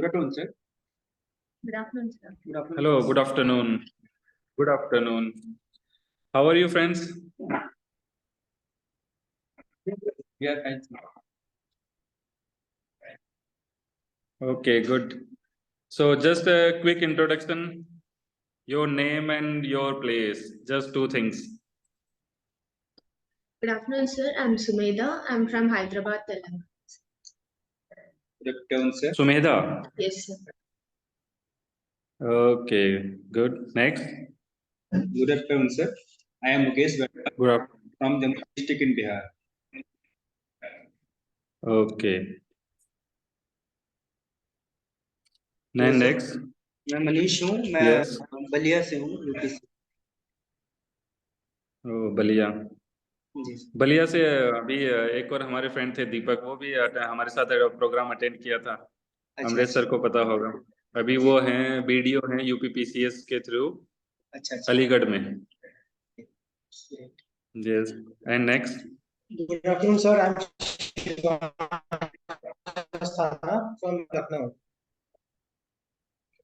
Good afternoon, sir. Good afternoon, sir. Good afternoon. Hello, good afternoon. Good afternoon. How are you, friends? We are fine. Okay, good. So just a quick introduction. Your name and your place. Just two things. Good afternoon, sir. I'm Sumedha. I'm from Hyderabad, Telangana. Good afternoon, sir. Sumedha. Yes, sir. Okay, good. Next. Good afternoon, sir. I am Mukesh Bhatta Good afternoon. from Jammu district in Bihar. Okay. Then next. मैं मनीष हूँ, मैं Yes. Ballia से हूँ, UP से। बलिया। जी। बलिया से अभी एक और हमारे फ्रेंड थे दीपक, वो भी हमारे साथ प्रोग्राम अटेंड किया था। अमरीश सर को पता होगा। अभी वो हैं बीडीओ हैं यूपीपीसीएस के थ्रू अलीगढ़ में। Yes. And next. Good afternoon, sir. I'm Asthana from Lucknow.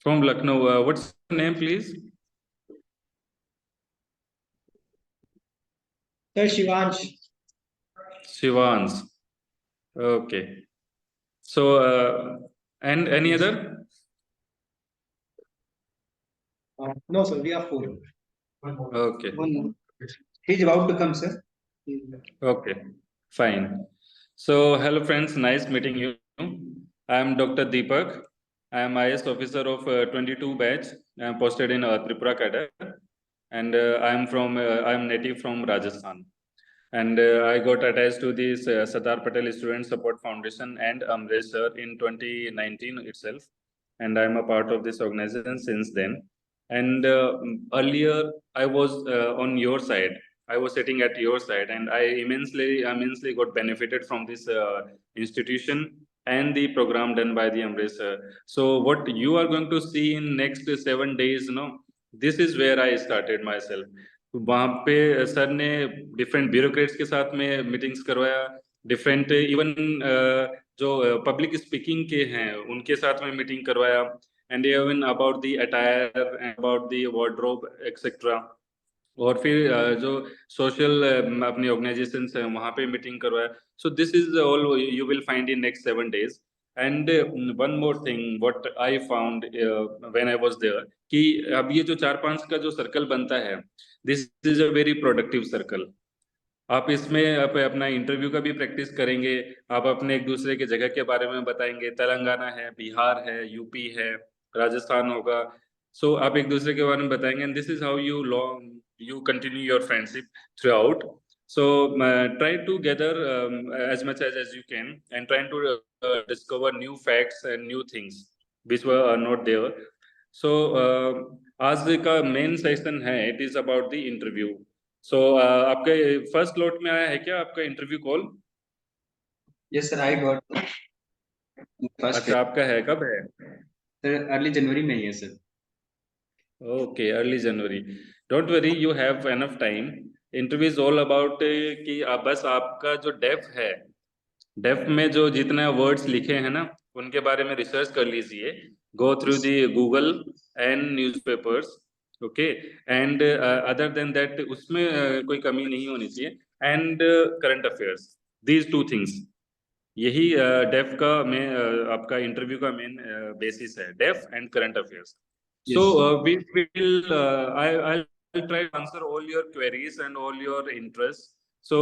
From Lucknow. What's your name, please? Sir, Shivansh. Shivans. Okay. So, and any other? No, sir. We are four. Okay. He's about to come, sir. Okay. Fine. So, hello friends. Nice meeting you. I am Dr. Deepak. I am IS officer of 22 batch. I am posted in Tripura cadre, and I am native from Rajasthan. And I got attached to this Sardar Patel Student Support Foundation and Amresh sir in 2019 itself. And I'm a part of this organization since then. And earlier I was on your side. I was sitting at your side, and I immensely got benefited from this institution and the program done by the Amresh sir. So what you are going to see in next 7 days, this is where I started myself. वहां पे sir ने different bureaucrats के साथ में meetings करवाया, different even जो public speaking के हैं उनके साथ में मीटिंग करवाया, and even about the attire, about the wardrobe etcetera. और फिर जो सोशल अपनी ऑर्गेनाइजेशन है वहां पे मीटिंग करवाया। So this is all you will find in next 7 days। And one more thing what I found when I was there, कि अब ये जो 4-5 का जो सर्कल बनता है, this is a very productive circle. आप इसमें आप अपना इंटरव्यू का भी प्रैक्टिस करेंगे, आप अपने एक दूसरे के जगह के बारे में बताएंगे, तेलंगाना है, बिहार है, यूपी है, राजस्थान होगा। सो आप एक दूसरे के बारे में बताएंगे, and this is how you continue your friendship throughout. So try to gather as much as you can, and trying to discover new facts and new things which were not there. So आज का main session है, it is about the interview. So आपके first lot में आया है क्या आपका interview call? Yes, sir. I got. अच्छा, आपका है, कब है? Sir, early January में ही है, sir. Okay, early January. Don't worry, you have enough time. Interview is all about कि आप बस आपका जो डेफ है, डेफ में जो जितने वर्ड्स लिखे हैं ना उनके बारे में रिसर्च कर लीजिए। Go through the Google and newspapers, okay, and other than that उसमें कोई कमी नहीं होनी चाहिए। And current affairs, these two things, यही डेफ का आपका इंटरव्यू का मेन बेसिस है, def and current affairs. So we will I'll try to answer all your queries and all your interests. So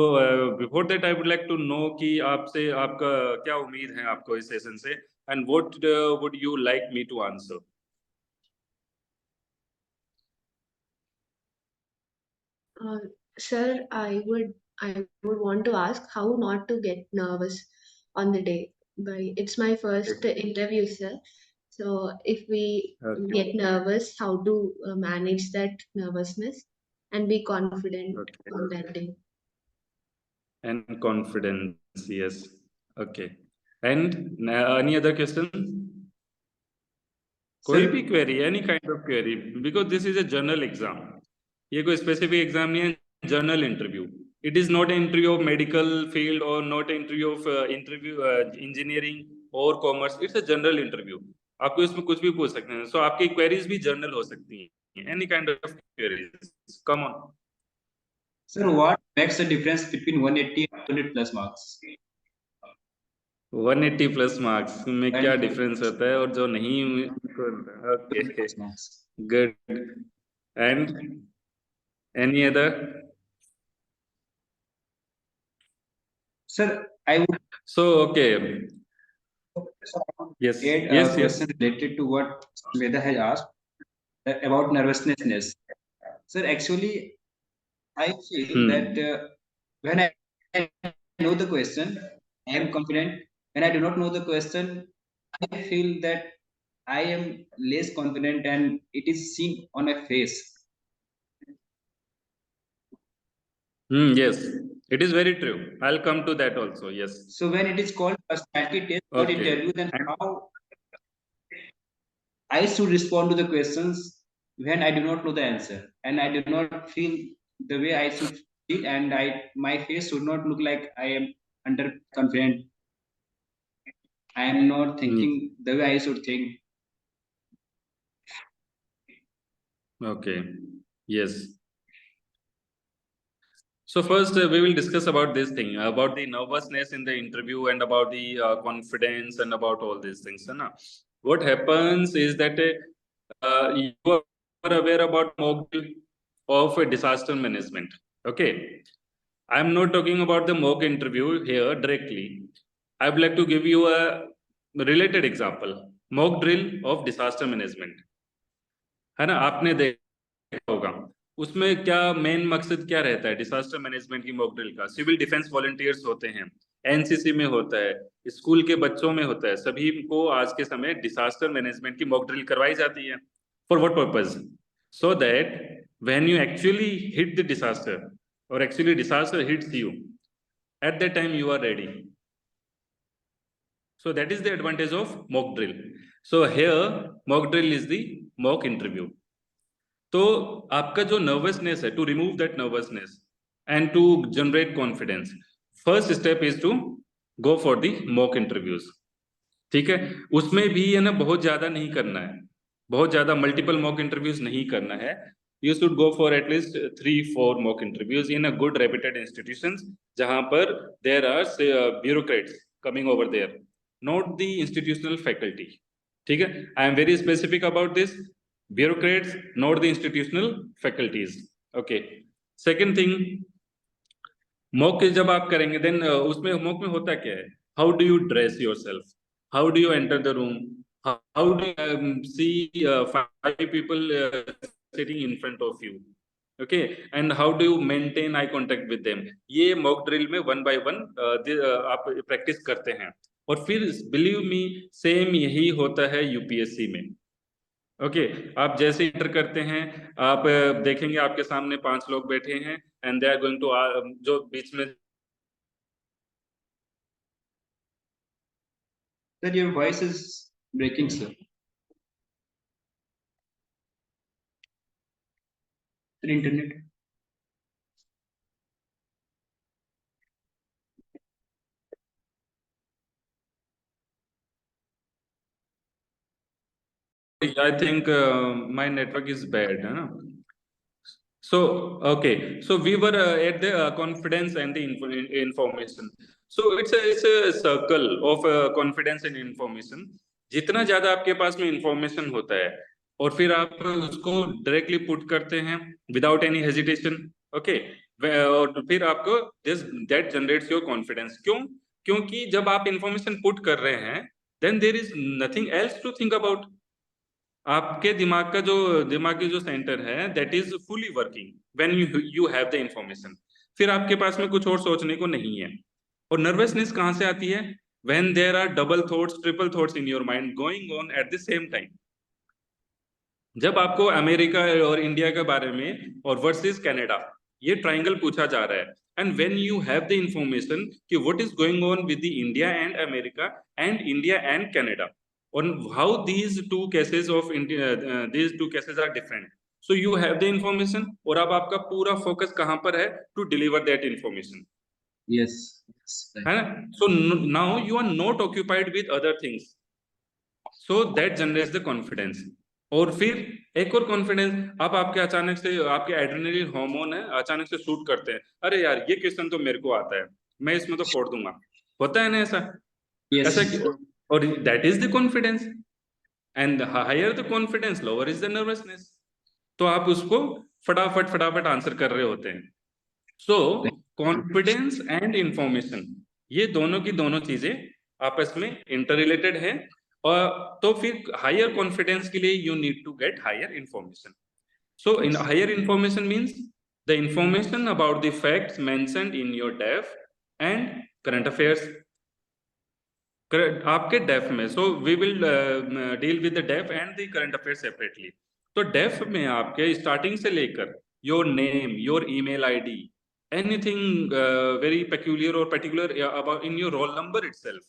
before that I would like to know कि आपसे आपका क्या उम्मीद है आपको इस सेशन से, and what would you like me to answer? Sir, I would want to ask how not to get nervous on the day. It's my first interview, sir. So if we get nervous, how to manage that nervousness and be confident on that day. And confidence, yes. Okay. And any other question? कोई भी query, any kind of query, because this is a journal exam. ये कोई specific exam नहीं है, journal interview. It is not an interview of medical field or not an interview of engineering or commerce. It's a general interview. आपको इसमें कुछ भी पूछ सकते हैं. सो आपकी क्वेरीज भी जर्नल हो सकती हैं, any kind of queries. Come on. Sir, what makes the difference between 180 and 200 plus marks? 180 plus marks में क्या And- डिफरेंस होता है और जो नहीं. Okay, Plus marks. Good. And any other? Sir, I would so okay, yes, add a yes, yes. question related to what Veda has asked about nervousness. Sir, actually, I feel that when I know the question, I am confident. When I do not know the question, I feel that I am less confident and it is seen on my face. Yes, it is very true. I'll come to that also. Yes. So when it is called personality test or Okay. interview, then how I should respond to the questions when I do not know the answer and I do not feel the way I should feel, and my face should not look like I am underconfident. I am not thinking the way I should think. Okay. Yes. So first, we will discuss about this thing, about the nervousness in the interview and about the confidence and about all these things. Na? What happens is that you are aware about mock drill of disaster management. Okay. I'm not talking about the mock interview here directly. I would like to give you a related example. Mock drill of disaster management. है ना, आपने देखा होगा. उसमें क्या main मकसद क्या रहता है डिजास्टर मैनेजमेंट की मॉक ड्रिल का? सिविल डिफेंस वॉलंटियर्स होते हैं, एनसीसी में होता है, स्कूल के बच्चों में होता है, सभी को आज के समय डिजास्टर मैनेजमेंट की मॉक ड्रिल करवाई जाती है. For what purpose? So that when you actually hit the disaster और actually disaster hits you, at that time you are ready. So that is the advantage of mock drill. So here mock drill is the mock interview. तो आपका जो nervousness है, to remove that nervousness and to generate confidence, first step is to go for the mock interviews. ठीक है, उसमें भी है ना बहुत ज्यादा नहीं करना है, बहुत ज्यादा मल्टीपल मॉक इंटरव्यूज नहीं करना है. You should go for at least 3-4 mock interviews in a good reputed institutions, जहां पर there are bureaucrats coming over there, not the institutional faculty. ठीक है, I am very specific about this. Bureaucrats, not the institutional faculties. Okay. Second thing, mock जब आप करेंगे, then उसमें mock में होता क्या है? How do you dress yourself? How do you enter the room? How do you see 5 people sitting in front of you? Okay, and how do you maintain eye contact with them? ये mock drill में 1 by 1 आप practice करते हैं. और फिर believe me, same यही होता है यूपीएससी में. ओके, आप जैसे इंटर करते हैं, आप देखेंगे आपके सामने 5 लोग बैठे हैं and they are going to, जो बीच में. Sir, your voice is breaking, sir. Sir, internet. I think my network is bad, है ना? So okay, so we were at the confidence and the information. So it's a circle of confidence and information. जितना ज्यादा आपके पास में information होता है और फिर आप उसको डायरेक्टली पुट करते हैं विदाउट एनी हेजिटेशन. ओके, और फिर आपको दैट जनरेट्स योर कॉन्फिडेंस. क्यों? क्योंकि जब आप इंफॉर्मेशन पुट कर रहे हैं, then there is nothing else to think about. आपके दिमाग का जो दिमागी जो सेंटर है, that is fully working when you have the information. फिर आपके पास में कुछ और सोचने को नहीं है. और नर्वसनेस कहां से आती है? When there are double thoughts, triple thoughts in your mind going on at the same time. जब आपको अमेरिका और इंडिया के बारे में और वर्सेस कनाडा ये ट्रायंगल पूछा जा रहा है, and when you have the information कि what is going on with the India and America and India and Canada, on how these two cases are different, so you have the information और अब आपका पूरा focus कहां पर है? to deliver that information. Yes. है ना? So now you are not occupied with other things, so that generates the confidence. और फिर एक और कॉन्फिडेंस, आप आपके अचानक से आपके एड्रेनलिन हार्मोन है अचानक से शूट करते हैं, अरे यार ये क्वेश्चन तो मेरे को आता है, मैं इसमें तो फोड़ दूंगा, होता है ना ऐसा? Yes. ऐसा और that is the confidence, and higher the confidence lower is the nervousness. तो आप उसको फटाफट फटाफट आंसर कर रहे होते हैं। सो कॉन्फिडेंस एंड इंफॉर्मेशन, ये दोनों की दोनों चीजें आपस में इंटर रिलेटेड है। और तो फिर हायर कॉन्फिडेंस के लिए you need to get higher information. So in higher information means the information about the facts mentioned in your DAF and current affairs, आपके डेफ में। So we will deal with the DAF and the current affair separately. तो DAF में आपके starting से लेकर your name, your email ID, anything very peculiar और particular about in your roll number itself.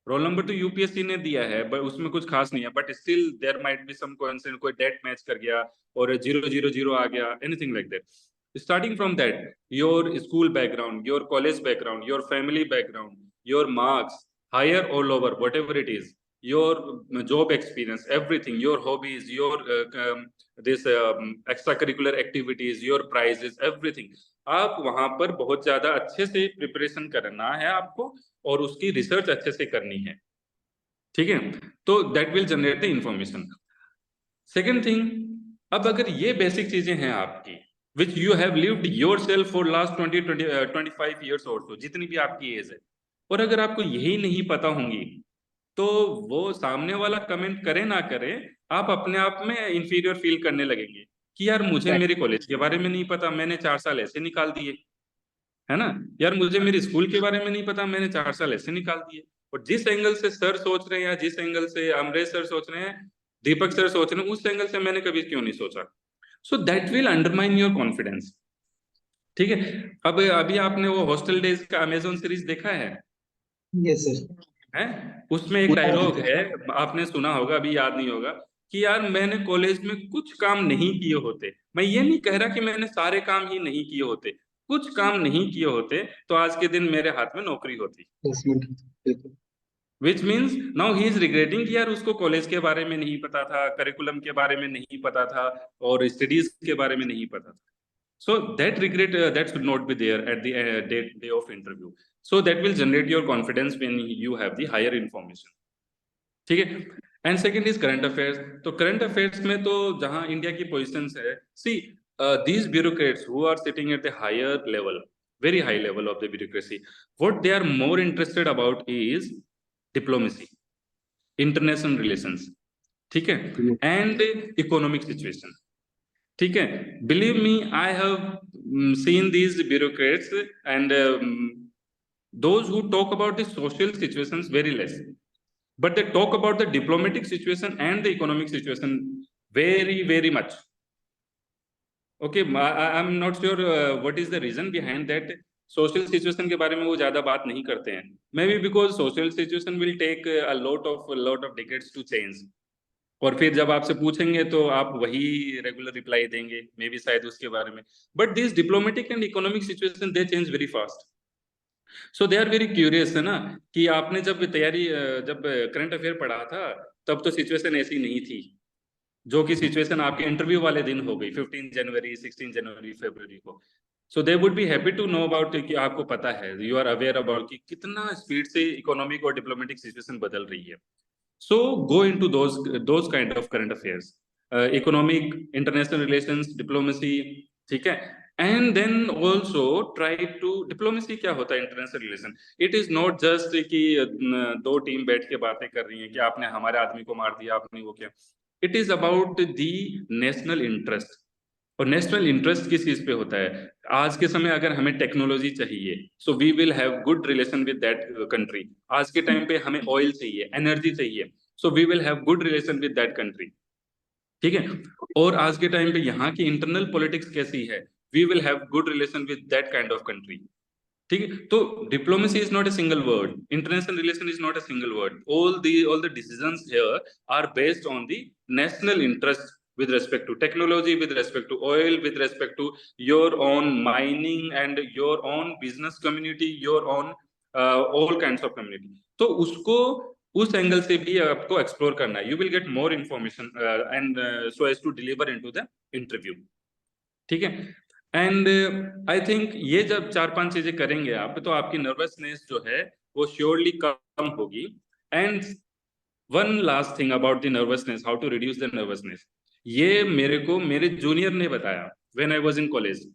Roll number तो UPSC ने दिया है बट उसमें कुछ खास नहीं है, but still there might be some coincidence, कोई डेट मैच कर गया और 000 आ गया, anything like that. Starting from that your school background, your college background, your family background, your marks higher or lower, whatever it is, your job experience, everything, your hobbies, your this extracurricular activities, your prizes, everything, आप वहां पर बहुत ज्यादा अच्छे से preparation करना है आपको और उसकी रिसर्च अच्छे से करनी है, ठीक है? तो that will generate the information. Second thing, अब अगर ये बेसिक चीजें हैं आपकी which you have lived yourself for last 25 years और so, जितनी भी आपकी एज है, और अगर आपको यही नहीं पता होंगी तो वो सामने वाला कमेंट करे ना करे, आप अपने आप में इंफीरियर फील करने लगेंगे कि यार मुझे मेरे कॉलेज के बारे में नहीं पता, मैंने 4 साल ऐसे निकाल दिए, है ना? यार मुझे मेरे स्कूल के बारे में नहीं पता, मैंने 4 साल ऐसे निकाल दिए। और जिस एंगल से सर सोच रहे हैं या जिस एंगल से अमरेश सर सोच रहे हैं, दीपक सर सोच रहे हैं, उस एंगल से मैंने कभी क्यों नहीं सोचा? So that will undermine your confidence, ठीक है? अब अभी आपने वो हॉस्टल डेज का अमेजोन सीरीज देखा है? Yes, sir. है, उसमें एक डायलॉग है, आपने सुना होगा, अभी याद नहीं होगा, कि यार मैंने कॉलेज में कुछ काम नहीं किए होते, मैं ये नहीं कह रहा कि मैंने सारे काम ही नहीं किए होते, कुछ काम नहीं किए होते तो आज के दिन मेरे हाथ में नौकरी होती। Yes, बिल्कुल। Which means now he is regretting कि यार उसको कॉलेज के बारे में नहीं पता था, करिकुलम के बारे में नहीं पता था और स्टडीज के बारे में नहीं पता था। So that regret that should not be there at the day of interview. So that will generate your confidence when you have the higher information. ठीक है? And second is current affairs. तो current affairs में तो जहाँ India की positions है, see these bureaucrats who are sitting at the higher level, very high level of the bureaucracy, what they are more interested about is diplomacy, international relations, ठीक है? And economic situation. ठीक है? Believe me, I have seen these bureaucrats and those who talk about the social situations very less, but they talk about the diplomatic situation and the economic situation very much. Okay, I'm not sure what is the reason behind that. Social situation के बारे में वो ज्यादा बात नहीं करते हैं, maybe because social situation will take a lot of decades to change, और फिर जब आपसे पूछेंगे तो आप वही रेगुलर रिप्लाई देंगे, मे बी शायद उसके बारे में। But this diplomatic and economic situation they change very fast, so they are very curious, है ना? कि आपने जब तैयारी जब करंट अफेयर पढ़ा था तब तो सिचुएशन ऐसी नहीं थी जो कि सिचुएशन आपके इंटरव्यू वाले दिन हो गई 15 जनवरी 16 जनवरी फरवरी को। So they would be happy to know about कि आपको पता है, यू आर अवेयर अबाउट कि कितना स्पीड से इकोनॉमिक और डिप्लोमेटिक सिचुएशन बदल रही है। So go into those kind of current affairs, economic, international relations, diplomacy, ठीक है? And then also try to diplomacy क्या होता है international relation? It is not just कि दो टीम बैठ के बातें कर रही हैं कि आपने हमारे आदमी को मार दिया, आपने वो किया। It is about the national interest. और नेशनल इंटरेस्ट किस चीज पे होता है? आज के समय अगर हमें टेक्नोलॉजी चाहिए, so we will have good relation with that country. आज के टाइम पे हमें ऑयल चाहिए, एनर्जी चाहिए, so we will have good relation with that country, ठीक है? और आज के टाइम पे यहाँ की इंटरनल पॉलिटिक्स कैसी है, we will have good relation with that kind of country, ठीक है? तो diplomacy is not a single word, international relation is not a single word, all the decisions here are based on the national interest with respect to technology, with respect to oil, with respect to your own mining and your own business community, your own all kinds of community. तो उसको उस angle से भी आपको explore करना है। You will get more information and so as to deliver into the interview. ठीक है, एंड आई थिंक ये जब 4-5 चीजें करेंगे आप, तो आपकी नर्वसनेस जो है वो श्योरली कम होगी। And one last thing about the nervousness, how to reduce the nervousness, ये मेरे को मेरे जूनियर ने बताया when I was in college.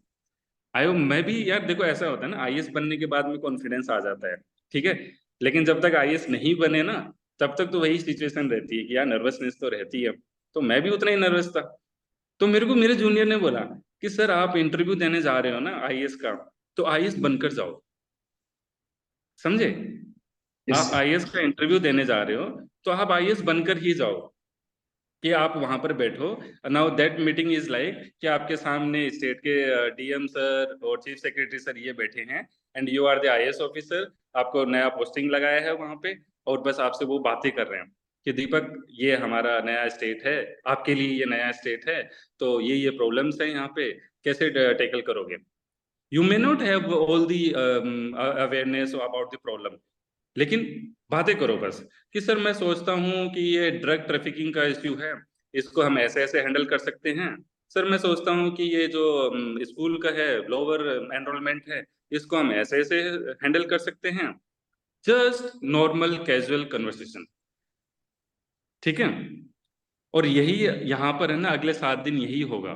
मैं भी यार, देखो ऐसा होता है ना, आईएएस बनने के बाद में कॉन्फिडेंस आ जाता है, ठीक है, लेकिन जब तक आईएएस नहीं बने ना, तब तक तो वही सिचुएशन रहती है कि यार नर्वसनेस तो रहती है। तो मैं भी उतना ही नर्वस था। तो मेरे को मेरे जूनियर ने बोला कि सर आप इंटरव्यू देने जा रहे हो ना आईएएस का, तो आईएएस बनकर जाओ। समझे? Yes. आप आईएएस का इंटरव्यू देने जा रहे हो तो आप आईएएस बनकर ही जाओ, कि आप वहां पर बैठो। Now that meeting is like कि आपके सामने स्टेट के डीएम सर और चीफ सेक्रेटरी सर ये बैठे हैं, and you are the IAS officer, आपको नया पोस्टिंग लगाया है वहां पे, और बस आपसे वो बातें कर रहे हैं कि दीपक ये हमारा नया स्टेट है, आपके लिए ये नया स्टेट है, तो ये प्रॉब्लम्स है यहाँ पे, कैसे टैकल करोगे। You may not have all the awareness about the problem, लेकिन बातें करो बस कि सर मैं सोचता हूँ कि ये ड्रग ट्रैफिकिंग का इश्यू है, इसको हम ऐसे ऐसे हैंडल कर सकते हैं। सर मैं सोचता हूँ कि ये जो स्कूल का है लोअर एनरोलमेंट है, इसको हम ऐसे ऐसे हैंडल कर सकते हैं। जस्ट नॉर्मल कैजुअल कन्वर्सेशन, ठीक है। और यही यहाँ पर है ना, अगले 7 दिन यही होगा।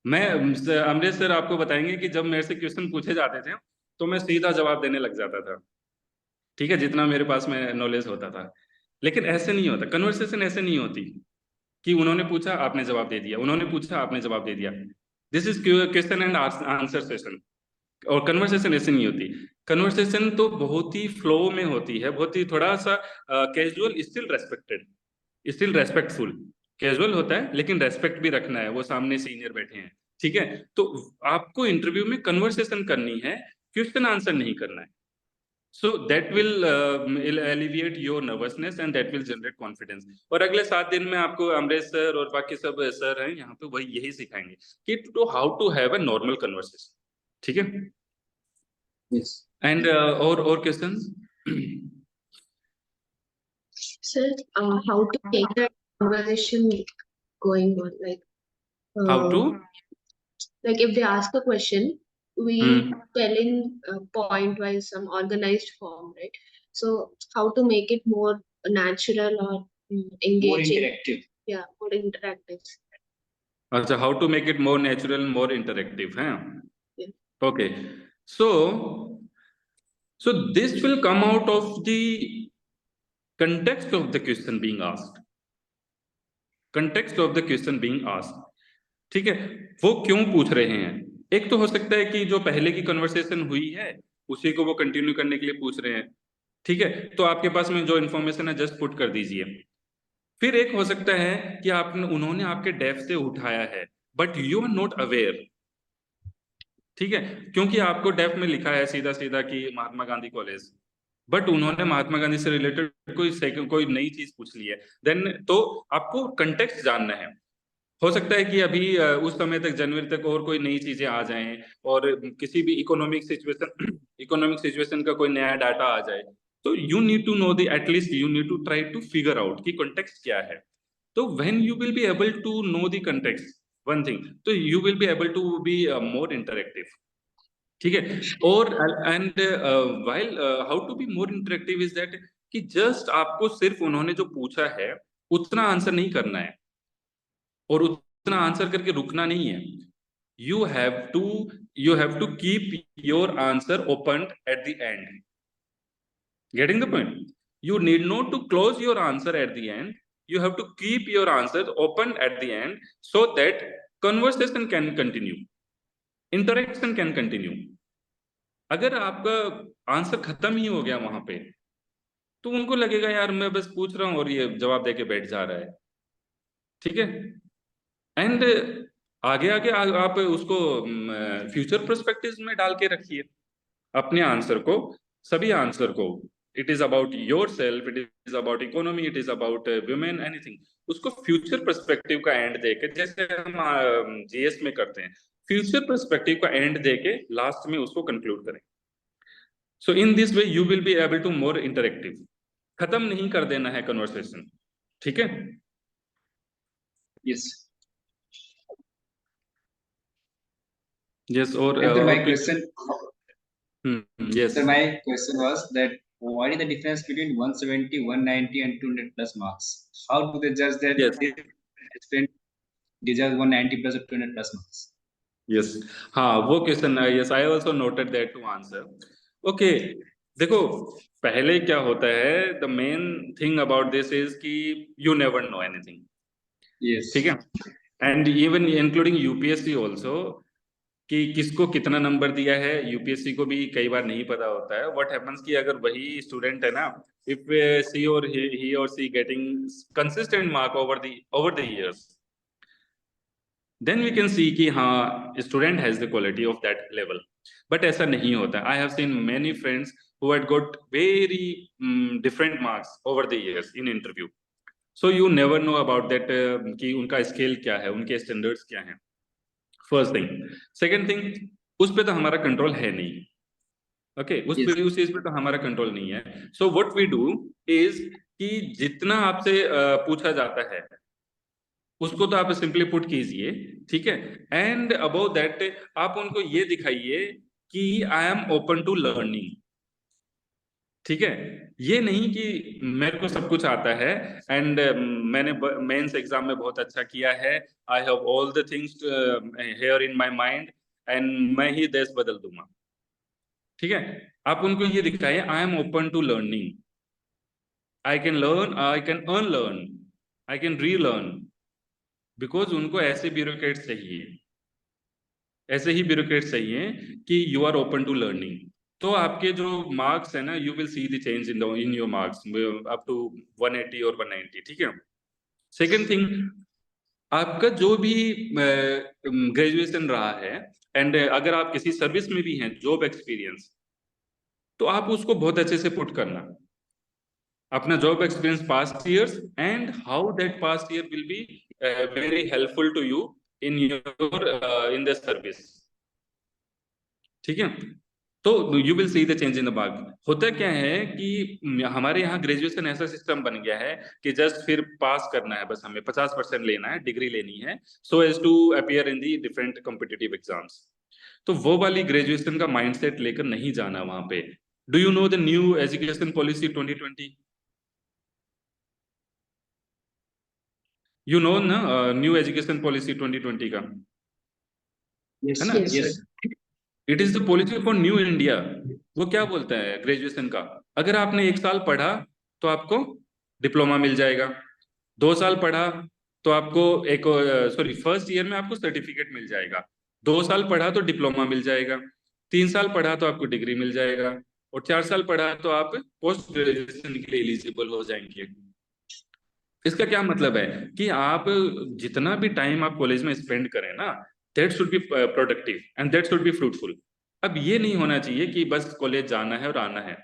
अमरीश सर आपको बताएंगे कि जब मेरे से क्वेश्चन पूछे जाते थे तो मैं सीधा जवाब देने लग जाता था, ठीक है, जितना मेरे पास में नॉलेज होता था। लेकिन ऐसे नहीं होता, कन्वर्सेशन ऐसे नहीं होती कि उन्होंने पूछा आपने जवाब दे दिया, उन्होंने पूछा आपने जवाब दे दिया। This is question and answer session. और कन्वर्सेशन ऐसे नहीं होती। कन्वर्सेशन तो बहुत ही फ्लो में होती है, बहुत ही थोड़ा सा casual, still respected, still respectful. Casual होता है लेकिन रेस्पेक्ट भी रखना है, वो सामने सीनियर बैठे हैं, ठीक है। तो आपको इंटरव्यू में कन्वर्सेशन करनी है, क्वेश्चन आंसर नहीं करना है। So that will alleviate your nervousness and that will generate confidence. और अगले 7 दिन में आपको अमरीश सर और बाकी सब सर हैं यहाँ पे, वही यही सिखाएंगे कि to how to have a normal conversation, ठीक है। Yes. And और questions? Sir, how to take that conversation going on? Like, How to? like if they ask a question, we telling point wise some organized form, right? So how to make it more natural or engaging? More interactive. Yeah, more interactive. अच्छा, how to make it more natural, more interactive, हैं? Yeah. Okay. So this will come out of the context of the question being asked. Context of the question being asked. ठीक है, वो क्यों पूछ रहे हैं। एक तो हो सकता है कि जो पहले की कन्वर्सेशन हुई है उसी को वो कंटिन्यू करने के लिए पूछ रहे हैं, ठीक है। तो आपके पास में जो इन्फॉर्मेशन है जस्ट पुट कर दीजिए। फिर एक हो सकता है कि उन्होंने आपके डेप्थ से उठाया है but you are not aware, ठीक है, क्योंकि आपको डेप्थ में लिखा है सीधा सीधा कि महात्मा गांधी कॉलेज, बट उन्होंने महात्मा गांधी से रिलेटेड कोई नई चीज पूछ ली है। देन तो आपको कंटेक्स्ट जानना है। हो सकता है कि अभी उस समय तक जनवरी तक और कोई नई चीजें आ जाएं, और किसी भी इकोनॉमिक सिचुएशन का कोई नया डाटा आ जाए, तो you need to know the at least you need to try to figure out कि कॉन्टेक्स्ट क्या है। तो when you will be able to know the context one thing, तो you will be able to be more interactive, ठीक है। और and while how to be more interactive is that कि just आपको सिर्फ उन्होंने जो पूछा है उतना आंसर नहीं करना है और उतना आंसर करके रुकना नहीं है। You have to keep your answer open at the end. Getting the point? You need not to close your answer at the end, you have to keep your answer open at the end so that conversation can continue, interaction can continue. अगर आपका answer खत्म ही हो गया वहां पे, तो उनको लगेगा यार मैं बस पूछ रहा हूं और ये जवाब देके बैठ जा रहा है, ठीक है। एंड आगे आगे आप उसको फ्यूचर पर्सपेक्टिव में डाल के रखिए अपने आंसर को, सभी आंसर को। It is about your self, it is about economy, it is about women, anything. उसको फ्यूचर पर्सपेक्टिव का एंड देके, जैसे हम जीएस में करते हैं, फ्यूचर पर्सपेक्टिव का एंड देके लास्ट में उसको कंक्लूड करें। So in this way you will be able to more interactive. खत्म नहीं कर देना है कन्वर्सेशन, ठीक है? Yes. यस, और And sir, my और question, yes sir, my question was that what is the difference between 170, 190, and 200 plus marks? How do they judge that yes this student deserves 190 plus or 200 plus marks? Yes, हाँ वो question, yes I also noted that to answer. Okay, देखो पहले क्या होता है, the main thing about this is कि you never know anything, Yes. ठीक है? And even including UPSC also, कि किसको कितना नंबर दिया है, यूपीएससी को भी कई बार नहीं पता होता है। व्हाट हैपेंस कि अगर वही स्टूडेंट है ना, इफ सी और ही और see getting consistent mark over the years, then we can see कि हाँ student has the quality of that level. But ऐसा नहीं होता। I have seen many friends who had got very different marks over the years in interview. So you never know about that कि उनका scale क्या है, उनके standards क्या हैं, फर्स्ट थिंग। सेकेंड थिंग, उस पे तो हमारा कंट्रोल है नहीं, ओके उस Yes. पे उस चीज पे तो हमारा कंट्रोल नहीं है। So what we do is कि जितना आपसे पूछा जाता है उसको तो आप सिंपली पुट कीजिए, ठीक है? एंड अबाउट दैट आप उनको ये दिखाइए कि I am open to learning, ठीक है? ये नहीं कि मेरे को सब कुछ आता है एंड मैंने मेंस एग्जाम में बहुत अच्छा किया है, I have all the things here in my mind and मैं ही देश बदल दूंगा, ठीक है? आप उनको ये दिखाइए I am open to learning, I can learn, I can unlearn, I can relearn, because उनको ऐसे ब्यूरोक्रेट्स चाहिए, ऐसे ही ब्यूरोक्रेट्स चाहिए कि you are open to learning. तो आपके जो मार्क्स है ना, you will see the change in your marks up to 180 और 190, ठीक है? सेकेंड थिंग, आपका जो भी ग्रेजुएशन रहा है एंड अगर आप किसी सर्विस में भी हैं, जॉब एक्सपीरियंस, तो आप उसको बहुत अच्छे से पुट करना, अपना job experience past years and how that past year will be very helpful to you in your in the service, ठीक है? तो you will see the change in the mark. होता क्या है कि हमारे यहाँ ग्रेजुएशन ऐसा सिस्टम बन गया है कि जस्ट फिर पास करना है, बस हमें 50% लेना है, डिग्री लेनी है, so as to appear in the different competitive exams. तो वो वाली ग्रेजुएशन का माइंडसेट लेकर नहीं जाना वहां पे। Do you know the new education policy 2020? You know ना न्यू एजुकेशन पॉलिसी 2020 का, Yes. है ना? Yes. Yes. It is the policy for new India. वो क्या बोलता है ग्रेजुएशन का, अगर आपने 1 साल पढ़ा तो आपको डिप्लोमा मिल जाएगा, 2 साल पढ़ा तो आपको एक फर्स्ट ईयर में आपको सर्टिफिकेट मिल जाएगा, 2 साल पढ़ा तो डिप्लोमा मिल जाएगा, 3 साल पढ़ा तो आपको डिग्री मिल जाएगा, और 4 साल पढ़ा तो आप पोस्ट ग्रेजुएशन के लिए एलिजिबल हो जाएंगे। इसका क्या मतलब है कि आप जितना भी टाइम आप कॉलेज में स्पेंड करें ना, that should be productive and that should be fruitful. अब ये नहीं होना चाहिए कि बस कॉलेज जाना है और आना है।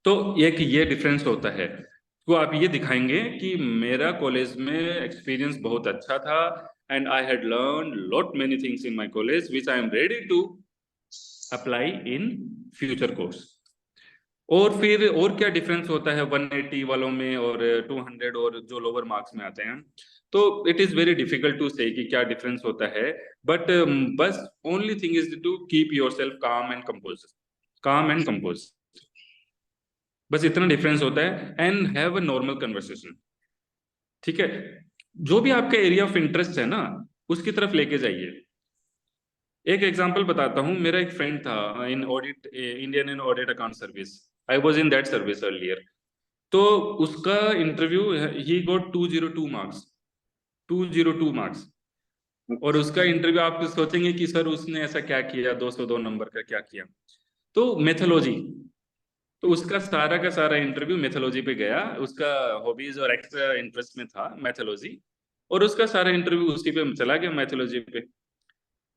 तो एक ये डिफरेंस होता है। तो आप ये दिखाएंगे कि मेरा कॉलेज में एक्सपीरियंस बहुत अच्छा था and I had learn lot many things in my college which I am ready to apply in future course. और फिर और क्या डिफरेंस होता है 180 वालों में और 200 और जो लोअर मार्क्स में आते हैं? तो it is very difficult to say कि क्या डिफरेंस होता है, बट बस only thing is to keep yourself calm and compose, बस इतना डिफरेंस होता है। And have a normal conversation, ठीक है? जो भी आपका एरिया ऑफ इंटरेस्ट है ना, उसकी तरफ लेके जाइए। एक एग्जांपल बताता हूँ, मेरा एक फ्रेंड था इन audit, Indian in audit account service, I was in that service earlier. तो उसका interview, he got 202 marks, 202 marks. और उसका इंटरव्यू आप सोचेंगे कि सर उसने ऐसा क्या किया, 202 नंबर का क्या किया? तो मेथोलॉजी, तो उसका सारा का सारा इंटरव्यू मेथोलॉजी पे गया, उसका हॉबीज और एक्स्ट्रा इंटरेस्ट में था मैथोलॉजी, और उसका सारा इंटरव्यू उसी पे चला गया, मैथोलॉजी पे।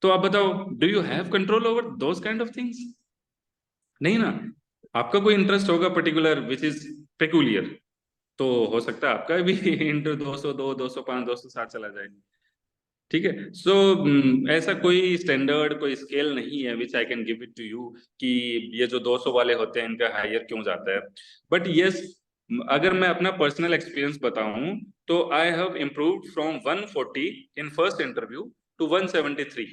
तो आप बताओ, do you have control over those kind of things? नहीं ना। आपका कोई इंटरेस्ट होगा पर्टिकुलर विच इज पेकुलियर, तो हो सकता है आपका भी इंटू 202, 205, 207 चला जाए, ठीक है? सो ऐसा कोई स्टैंडर्ड, कोई स्केल नहीं है which I can give it to you कि ये जो 200 वाले होते हैं इनका हायर क्यों जाता है। बट यस, अगर मैं अपना पर्सनल एक्सपीरियंस बताऊं तो I have improved from 140 in first interview to 173.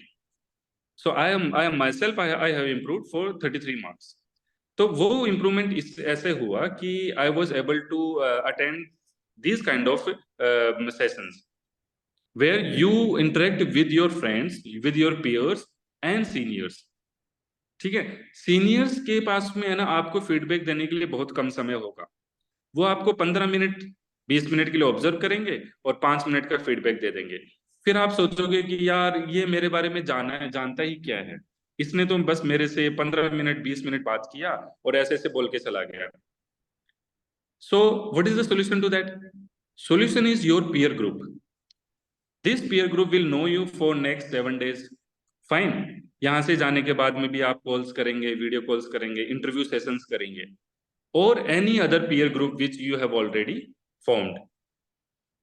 So I am myself I have improved for 33 marks. तो वो इम्प्रूवमेंट इस ऐसे हुआ कि I was able to attend this kind of sessions where you interact with your friends, with your peers and seniors. ठीक है, seniors के पास में है ना आपको फीडबैक देने के लिए बहुत कम समय होगा. वो आपको 15 मिनट 20 मिनट के लिए ऑब्जर्व करेंगे और 5 मिनट का फीडबैक दे देंगे. फिर आप सोचोगे कि यार ये मेरे बारे में जानता ही क्या है, इसने तो बस मेरे से 15 मिनट 20 मिनट बात किया और ऐसे ऐसे बोल के चला गया. So what is the solution to that? Solution is your peer group. This peer group will know you for next 7 days. Fine, यहां से जाने के बाद में भी आप कॉल्स करेंगे, वीडियो कॉल्स करेंगे, इंटरव्यू सेशंस करेंगे, or any other peer group which you have already formed.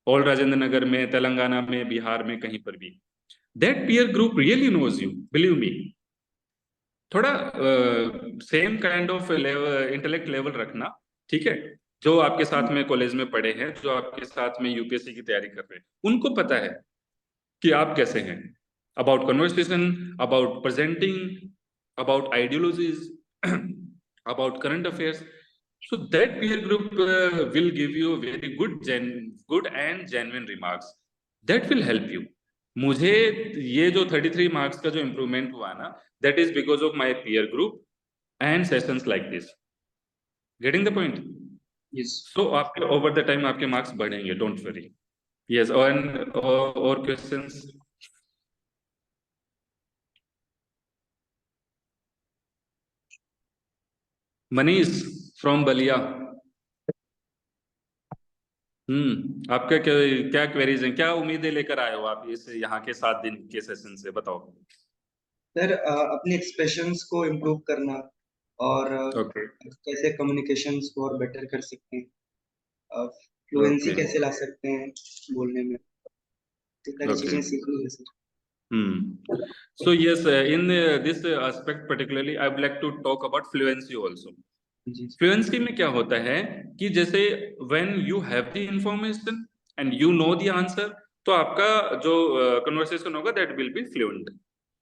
All Rajendra Nagar में, तेलंगाना में, बिहार में, कहीं पर भी. That peer group really knows you, believe me. थोड़ा same kind of intellect level रखना, ठीक है. जो आपके साथ में कॉलेज में पढ़े हैं, जो आपके साथ में यूपीएससी की तैयारी कर रहे हैं, उनको पता है कि आप कैसे हैं. About conversation, about presenting, about ideologies, about current affairs. So that peer group will give you very good and genuine remarks. That will help you. मुझे ये जो 33 मार्क्स का जो इम्प्रूवमेंट हुआ ना, that is because of my peer group and sessions like this. Getting the point? Yes. So आपके over the time आपके marks बढ़ेंगे, don't worry. Yes, और questions? मनीष फ्रॉम बलिया. आपका क्या क्वेरीज हैं, क्या उम्मीदें लेकर आए हो आप इस यहाँ के 7 दिन के सेशन से, बताओ. सर अपने एक्सप्रेशंस को इम्प्रूव करना और ओके कैसे कम्युनिकेशंस को और बेटर कर सकते हैं, फ्लुएंसी Okay. कैसे ला सकते हैं बोलने में, ये सारी Okay. चीजें सीखनी है sir. So yes, in this aspect particularly, I would like to talk about fluency also. जी Fluency में क्या होता है कि जैसे when you have the information and you know the answer, तो आपका जो conversation होगा that will be fluent.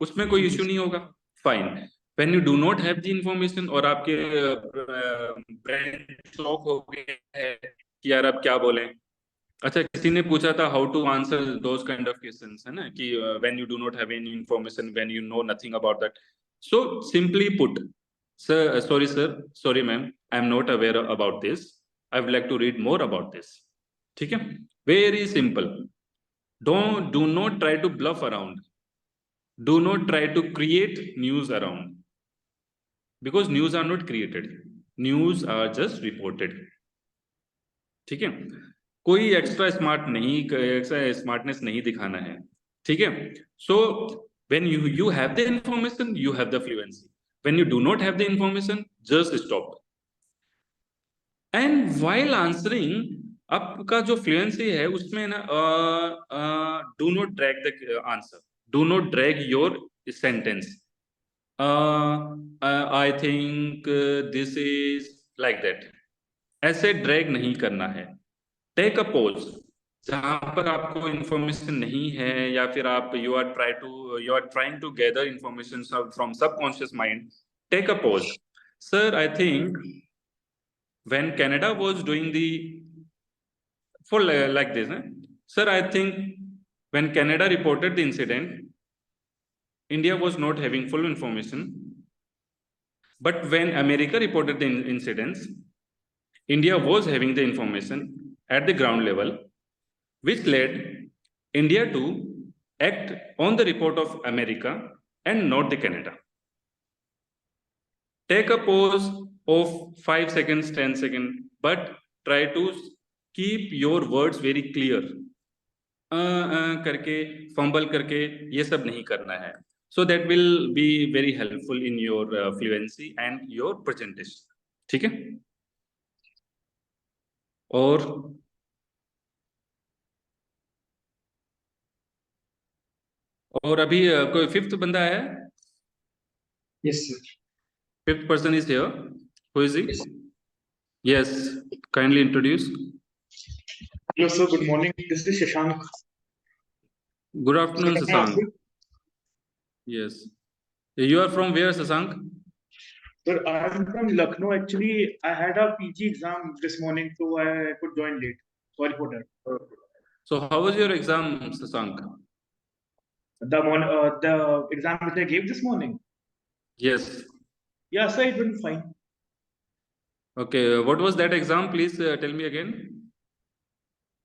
उसमें कोई इश्यू नहीं होगा. Fine. When you do not have the information और आपके ब्रेन शॉक हो गए है कि यार अब क्या बोलें. अच्छा, किसी ने पूछा था how to answer those kind of questions, है ना, कि when you do not have any information, when you know nothing about that. So simply put, sir sorry ma'am, I am not aware about this, I would like to read more about this. ठीक है, very simple. Do not try to bluff around, do not try to create news around, because news are not created, news are just reported. ठीक है, कोई extra smartness नहीं दिखाना है. ठीक है. So when you have the information, you have the fluency. When you do not have the information, just stop. And while answering, आपका जो फ्लुएंसी है उसमें ना do not drag the answer, do not drag your sentence. I think this is like that, ऐसे drag नहीं करना है. Take a pause. जहां पर आपको इंफॉर्मेशन नहीं है या फिर आप you are trying to gather information from subconscious mind, take a pause. Sir I think when Canada was doing the for like this, sir, I think when Canada reported the incident, India was not having full information, but when America reported the incidents, India was having the information at the ground level, which led India to act on the report of America and not the Canada. Take a pause of 5 seconds, 10 seconds, but try to keep your words very clear. करके fumble करके ये सब नहीं करना है. So that will be very helpful in your fluency and your presentation. ठीक है. और अभी कोई फिफ्थ बंदा है? Yes sir. Fifth person is here. Who is he? Yes. Yes, kindly introduce. Hello, sir. Good morning. This is Shashank. Good afternoon, Sir, can I ask Sasank. you? Yes. You are from where, Sasank? Sir, I am from Lucknow. Actually, I had a PG exam this morning, so I could join late. Sorry for that. So how was your exam, Sasank? The exam which I gave this morning. Yes. Yeah, sir, it went fine. Okay. What was that exam? Please tell me again.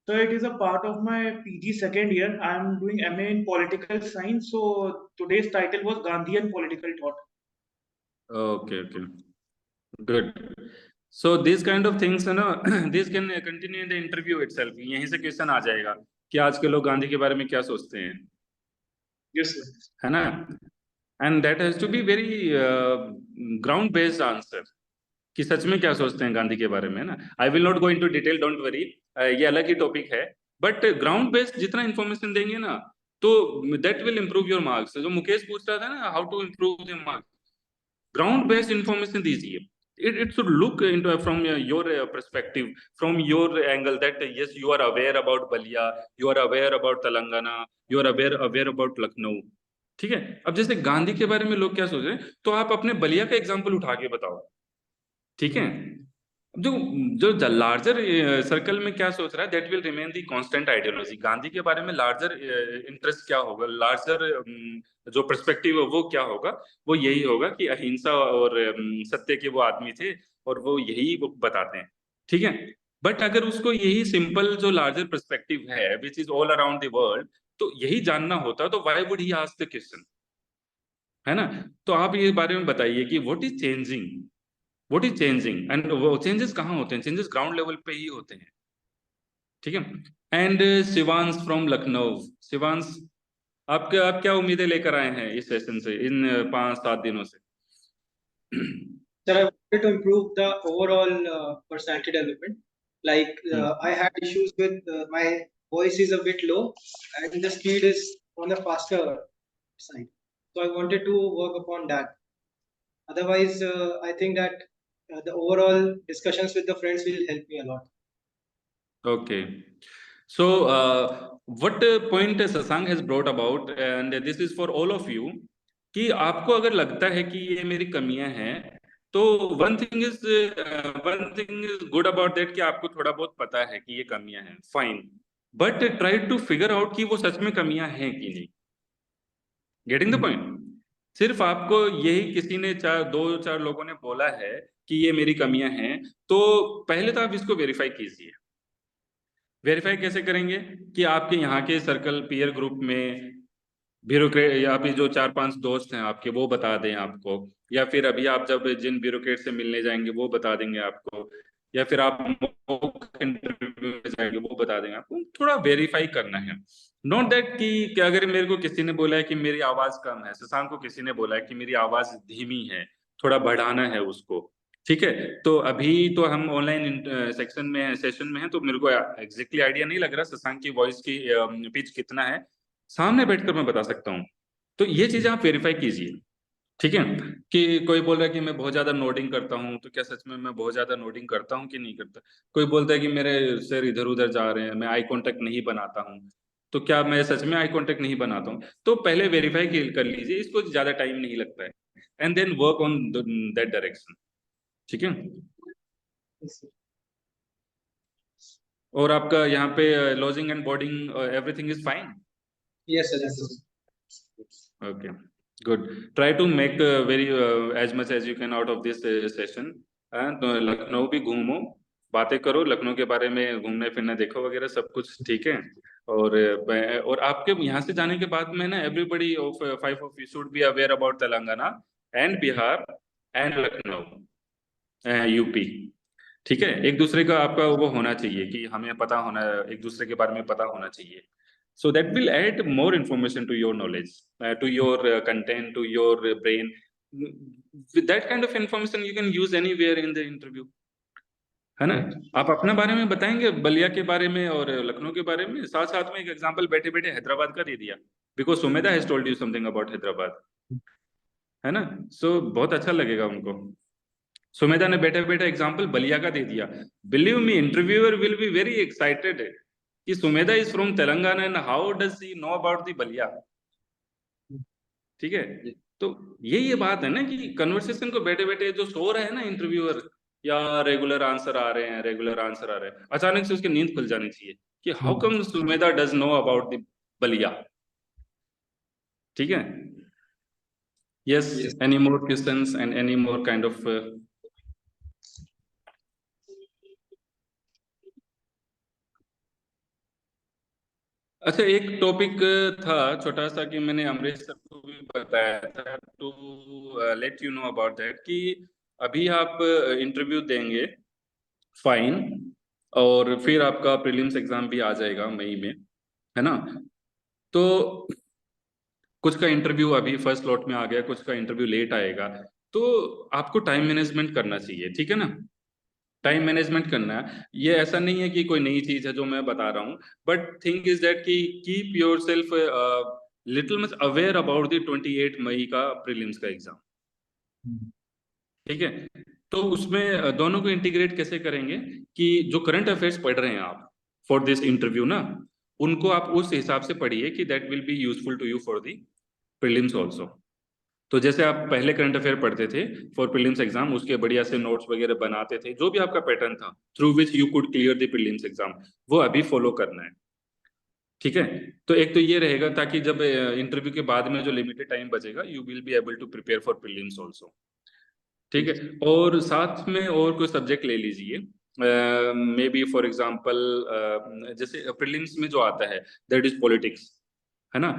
So it is a part of my PG second year. I am doing MA in political science. So today's title was Gandhian political thought. Okay, okay. Good. So these kind of things है ना, these can continue in the interview itself. यहीं से question आ जाएगा कि आज के लोग गांधी के बारे में क्या सोचते हैं, Yes, sir. है ना? And that has to be very ground based answer कि सच में क्या सोचते हैं गांधी के बारे में, ना? I will not go into detail, don't worry. ये अलग ही टॉपिक है, बट ग्राउंड बेस्ड जितना इन्फॉर्मेशन देंगे ना, तो that will improve your marks. जो मुकेश पूछ रहा था ना, how to improve the marks, ground based information दीजिए. It should look into from your perspective, from your angle, that yes, you are aware about Balia, you are aware about Telangana, you are aware about Lucknow. ठीक है? अब जैसे गांधी के बारे में लोग क्या सोच रहे हैं, तो आप अपने बलिया का एग्जाम्पल उठा के बताओ. ठीक है? जो जो लार्जर सर्कल में क्या सोच रहा है, that will remain the constant ideology. Gandhi के बारे में लार्जर इंटरेस्ट क्या होगा, लार्जर जो पर्सपेक्टिव है वो क्या होगा, वो यही होगा कि अहिंसा और सत्य के वो आदमी थे और वो यही वो बताते हैं. ठीक है? बट अगर उसको यही सिंपल जो लार्जर पर्सपेक्टिव है which is all around the world, तो यही जानना होता तो why would he ask the question, है ना? तो आप ये बारे में बताइए कि what is changing, what is changing, and वो चेंजेस कहाँ होते हैं? चेंजेस ग्राउंड लेवल पे ही होते हैं. ठीक है? And Shivansh from Lucknow. शिवांश, आप क्या उम्मीदें लेकर आए हैं इस सेशन से, इन 5-7 दिनों से? Sir, I wanted to improve the overall personality development. Like I had issues with my voice is a bit low and the speed is on the faster side. So I wanted to work upon that. Otherwise, I think that the overall discussions with the friends will help me a lot. Okay. So what point Sasank has brought about, and this is for all of you, कि आपको अगर लगता है कि ये मेरी कमियां हैं, तो one thing is good about that कि आपको थोड़ा बहुत पता है कि ये कमियां हैं, fine, but try to figure out कि वो सच में कमियां हैं कि नहीं. Getting the point? सिर्फ आपको यही किसी ने 2-4 लोगों ने बोला है कि ये मेरी कमियां हैं, तो पहले तो आप इसको वेरीफाई कीजिए. वेरीफाई कैसे करेंगे कि आपके यहाँ के सर्कल पीयर ग्रुप में ब्यूरोक्रेट या फिर जो 4-5 दोस्त हैं आपके, वो बता दें आपको, या फिर अभी आप जब जिन ब्यूरोक्रेट से मिलने जाएंगे वो बता देंगे आपको, या फिर आप इंटरव्यू में जाएंगे वो बता देंगे आपको. थोड़ा वेरीफाई करना है. नॉट दैट कि अगर मेरे को किसी ने बोला है कि मेरी आवाज कम है, शशांक को किसी ने बोला है कि मेरी आवाज धीमी है, थोड़ा बढ़ाना है उसको. ठीक है? तो अभी तो हम ऑनलाइन सेशन में हैं, तो मेरे को एग्जैक्टली आइडिया नहीं लग रहा शशांक की वॉइस की पिच कितना है. सामने बैठकर मैं बता सकता हूँ. तो ये चीजें आप वेरीफाई कीजिए. ठीक है? कि कोई बोल रहा है कि मैं बहुत ज्यादा नोडिंग करता हूँ, तो क्या सच में मैं बहुत ज्यादा नोडिंग करता हूँ कि नहीं करता? कोई बोलता है कि मेरे सिर इधर उधर जा रहे हैं, मैं आई कांटेक्ट नहीं बनाता हूँ, तो क्या मैं सच में आई कांटेक्ट नहीं बनाता हूँ? तो पहले वेरीफाई कर लीजिए, इसको ज्यादा टाइम नहीं लगता है, and then work on that direction. ठीक है? और आपका यहाँ पे lodging and boarding everything is fine? Yes, sir. Yes. Okay, good. Try to make very as much as you can out of this session. तो लखनऊ भी घूमो, बातें करो, लखनऊ के बारे में घूमने फिरने देखो वगैरह सब कुछ. ठीक है? और आपके यहाँ से जाने के बाद में ना, everybody of 5 of you should be aware about Telangana and Bihar and Lucknow, UP. ठीक है? एक दूसरे का आपका वो होना चाहिए कि हमें पता होना, एक दूसरे के बारे में पता होना चाहिए. So that will add more information to your knowledge, to your content, to your brain. With that kind of information you can use anywhere in the interview, है ना? आप अपने बारे में बताएंगे, बलिया के बारे में और लखनऊ के बारे में, साथ साथ में एक एग्जांपल बैठे बैठे हैदराबाद का दे दिया, because Sumedha has told you something about Hyderabad, है ना? सो बहुत अच्छा लगेगा उनको. सुमेधा ने बैठे बैठे एग्जाम्पल बलिया का दे दिया। Believe me, interviewer will be very excited कि Sumedha is from Telangana and how does she know about the Ballia. ठीक है, तो ये बात है ना कि कन्वर्सेशन को बैठे बैठे जो सो रहा है ना इंटरव्यूअर, या रेगुलर आंसर आ रहे हैं, रेगुलर आंसर आ रहे हैं, अचानक से उसकी नींद खुल जानी चाहिए कि how come Sumedha does no about the Ballia. ठीक है, yes, any more questions and any more kind of अच्छा, एक टॉपिक था छोटा सा कि मैंने अमरीश सर को भी बताया था to let you know about that कि अभी आप इंटरव्यू देंगे, फाइन, और फिर आपका प्रीलिम्स एग्जाम भी आ जाएगा मई में, है ना। तो कुछ का इंटरव्यू अभी फर्स्ट लॉट में आ गया, कुछ का इंटरव्यू लेट आएगा, तो आपको टाइम मैनेजमेंट करना चाहिए, ठीक है ना। टाइम मैनेजमेंट करना है, ये ऐसा नहीं है कि कोई नई चीज है जो मैं बता रहा हूँ, बट थिंग इज दैट कि keep your self little much aware about the 28 मई का प्रीलिम्स का एग्जाम। ठीक है, तो उसमें दोनों को इंटीग्रेट कैसे करेंगे कि जो करंट अफेयर्स पढ़ रहे हैं आप फॉर दिस इंटरव्यू ना, उनको आप उस हिसाब से पढ़िए कि that will be useful to you for the prelims also. तो जैसे आप पहले करंट अफेयर पढ़ते थे फॉर प्रीलिम्स एग्जाम, उसके बढ़िया से नोट्स वगैरह बनाते थे, जो भी आपका पैटर्न था through which you could clear the prelims exam, वो अभी फॉलो करना है। ठीक है, तो एक तो ये रहेगा ताकि जब इंटरव्यू के बाद में जो लिमिटेड टाइम बचेगा you will be able to prepare for prelims also. ठीक है, और साथ में और कोई सब्जेक्ट ले लीजिए, मे बी फॉर एग्जाम्पल जैसे प्रीलिम्स में जो आता है दैट इज पॉलिटिक्स, है ना।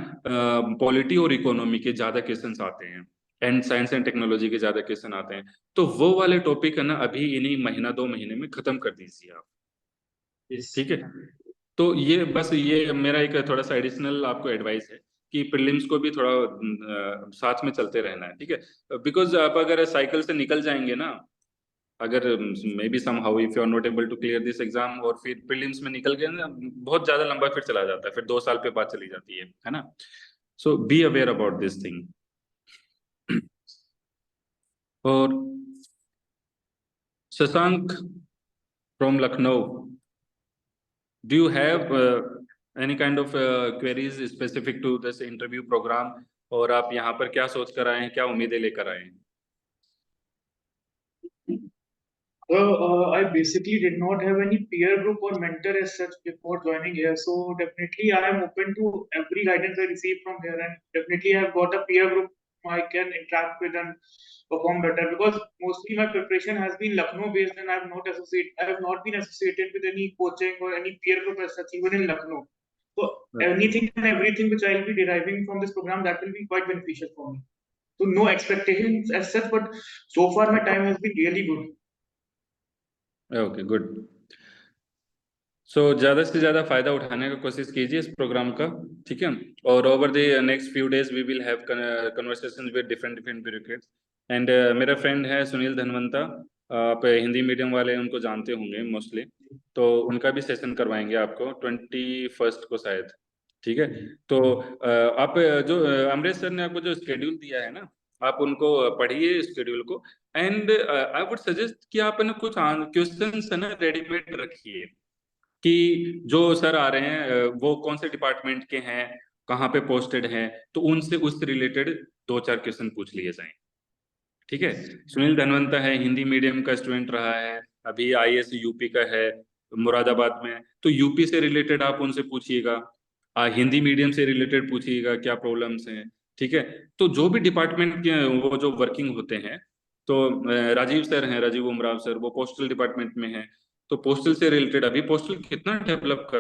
पॉलिटी और इकोनॉमी के ज्यादा क्वेश्चंस आते हैं, एंड साइंस एंड टेक्नोलॉजी के ज्यादा क्वेश्चन आते हैं, तो वो वाले टॉपिक है ना अभी इन्हीं महीना 2 महीने में खत्म कर दीजिए आप। ठीक है, तो ये बस ये मेरा एक थोड़ा सा एडिशनल आपको एडवाइस है कि प्रीलिम्स को भी थोड़ा साथ में चलते रहना है। ठीक है, बिकॉज आप अगर साइकिल से निकल जाएंगे ना, अगर maybe somehow if you are not able to clear this exam और फिर प्रीलिम्स में निकल गए ना, बहुत ज्यादा लंबा फिर चला जाता है, फिर 2 साल पे बात चली जाती है ना। So be aware about this thing. और Shashank from Lucknow, do you have any kind of queries specific to this interview program, और आप यहाँ पर क्या सोच कर आए हैं, क्या उम्मीदें लेकर आए हैं? I basically did not have any peer group or mentor as such before joining here. So definitely I am open to every guidance I receive from here, and definitely I have got a peer group I can interact with and perform better, because mostly my preparation has been Lucknow based, and I have not been associated with any coaching or any peer group as such even in Lucknow. So anything and everything which I will be deriving from this program, that will be quite beneficial for me. So no expectations as such, but so far my time has been really good. Okay, good. So ज्यादा से ज्यादा फायदा उठाने का कोशिश कीजिए इस programme का, ठीक है। और over the next few days we will have conversations with different bureaucrats, and मेरा फ्रेंड है सुनील धनवंता, आप हिंदी मीडियम वाले उनको जानते होंगे मोस्टली, तो उनका भी सेशन करवाएंगे आपको 21 को शायद। ठीक है, तो आप जो अमरीश सर ने आपको जो स्केड्यूल दिया है ना, आप उनको पढ़िए स्केड्यूल को, एंड आई वुड सजेस्ट कि आप ना कुछ क्वेश्चंस है ना रेडीमेड रखिए कि जो सर आ रहे हैं वो कौन से डिपार्टमेंट के हैं, कहाँ पे पोस्टेड हैं, तो उनसे उससे रिलेटेड 2-4 क्वेश्चन पूछ लिए जाएं। ठीक है, सुनील धनवंता है, हिंदी मीडियम का स्टूडेंट रहा है, अभी आईएएस यूपी का है मुरादाबाद में, तो यूपी से रिलेटेड आप उनसे पूछिएगा, हिंदी मीडियम से रिलेटेड पूछिएगा क्या प्रॉब्लम्स हैं। ठीक है, तो जो भी डिपार्टमेंट के वो जो वर्किंग होते हैं, तो राजीव सर हैं, राजीव उमराव सर, वो पोस्टल डिपार्टमेंट में है, तो पोस्टल से रिलेटेड अभी पोस्टल कितना डेवलप कर